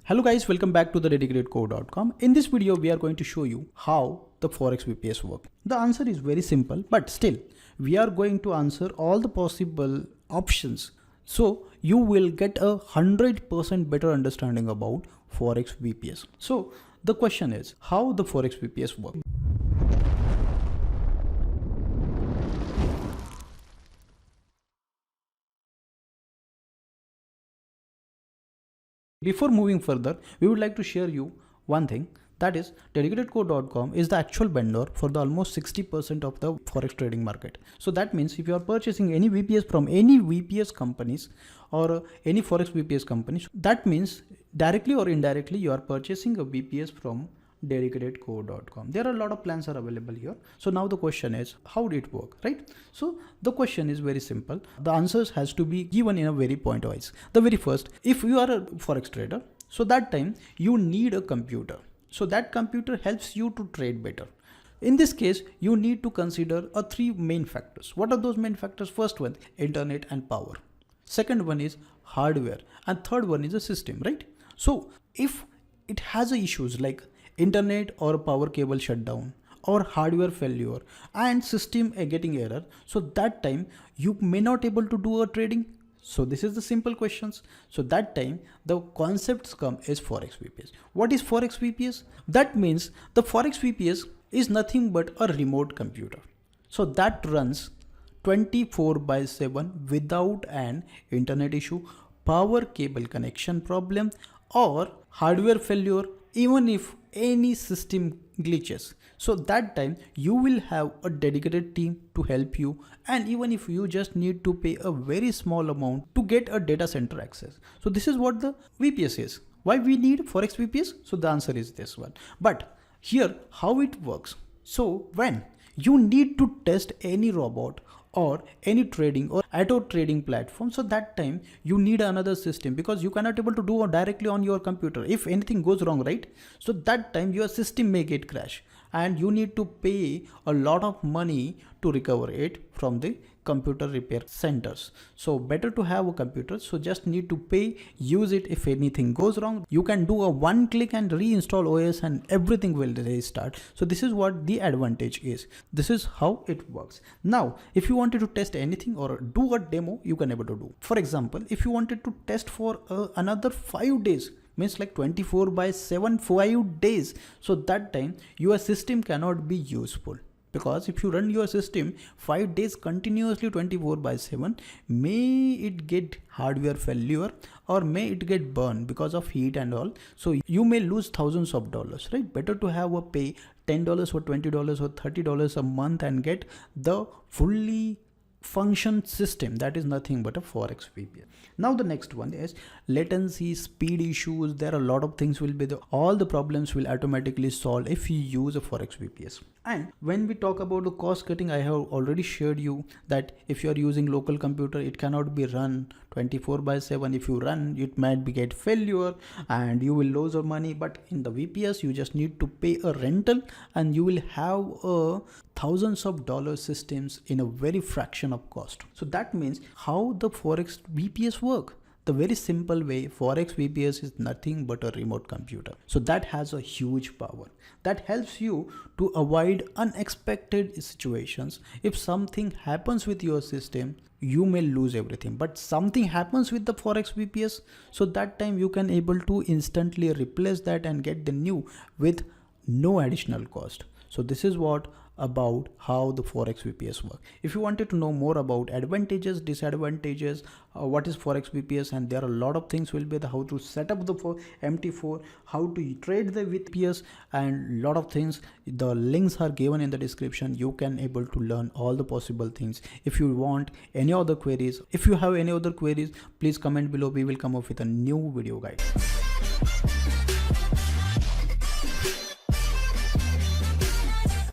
Hello guys, welcome back to the dedicatedco.com. In this video, we are going to show you how the Forex VPS work. The answer is very simple, but still we are going to answer all the possible options. So you will get a 100% better understanding about Forex VPS. So the question is how the Forex VPS work. Before moving further, we would like to share you one thing, that is dedicatedco.com is the actual vendor for the almost 60% of the Forex trading market. So that means if you are purchasing any VPS from any VPS companies or any Forex VPS companies, that means directly or indirectly you are purchasing a VPS from dedicatedco.com. There are a lot of plans are available here. So now the question is how did it work, right? So the question is very simple. The answers has to be given in a very point wise. The very first, if you are a Forex trader, so that time you need a computer. So that computer helps you to trade better. In this case, you need to consider three main factors. What are those main factors? First one, internet and power. Second one is hardware. And third one is a system, right? So if it has issues like internet or power cable shutdown or hardware failure and system getting error, so that time you may not able to do a trading. So this is the simple questions. So that time the concepts come is Forex VPS. What is Forex VPS? That means the Forex VPS is nothing but a remote computer. So that runs 24/7 without an internet issue, power cable connection problem or hardware failure, even if any system glitches. So that time you will have a dedicated team to help you, and even if you just need to pay a very small amount to get a data center access. So this is what the VPS is. Why we need Forex VPS? So the answer is this one. But here how it works. So when you need to test any robot or any trading or auto trading platform, so that time you need another system because you cannot able to do it directly on your computer. If anything goes wrong, right? So that time your system may get crash and you need to pay a lot of money to recover it from the computer repair centers. So better to have a computer. So just need to pay, use it. If anything goes wrong, you can do a one click and reinstall OS and everything will restart. So this is what the advantage is. This is how it works. Now, if you wanted to test anything or do a demo, you can able to do. For example, if you wanted to test for another 5 days, means like 24/7 5 days, so that time your system cannot be useful. Because if you run your system 5 days continuously 24/7, may it get hardware failure or may it get burned because of heat and all. So you may lose thousands of dollars, right? Better to have a pay $10 or $20 or $30 a month and get the fully function system that is nothing but a Forex VPS. Now the next one is latency, speed issues. There are a lot of things will be all the problems will automatically solve if you use a Forex VPS. And when we talk about the cost cutting, I have already shared you that if you are using local computer, it cannot be run 24/7. If you run, it might be get failure and you will lose your money. But in the VPS, you just need to pay a rental and you will have thousands of dollars systems in a very fraction of cost. So that means how the Forex VPS work. The very simple way, Forex VPS is nothing but a remote computer. So that has a huge power. That helps you to avoid unexpected situations. If something happens with your system, you may lose everything. But something happens with the Forex VPS, so that time you can able to instantly replace that and get the new with no additional cost. So this is what about how the Forex VPS work. If you wanted to know more about advantages, disadvantages, what is Forex VPS, and there are a lot of things will be the how to set up the MT4, how to trade the VPS, and lot of things. The links are given in the description. You can able to learn all the possible things. If you want any other queries, if you have any other queries, please comment below. We will come up with a new video guide.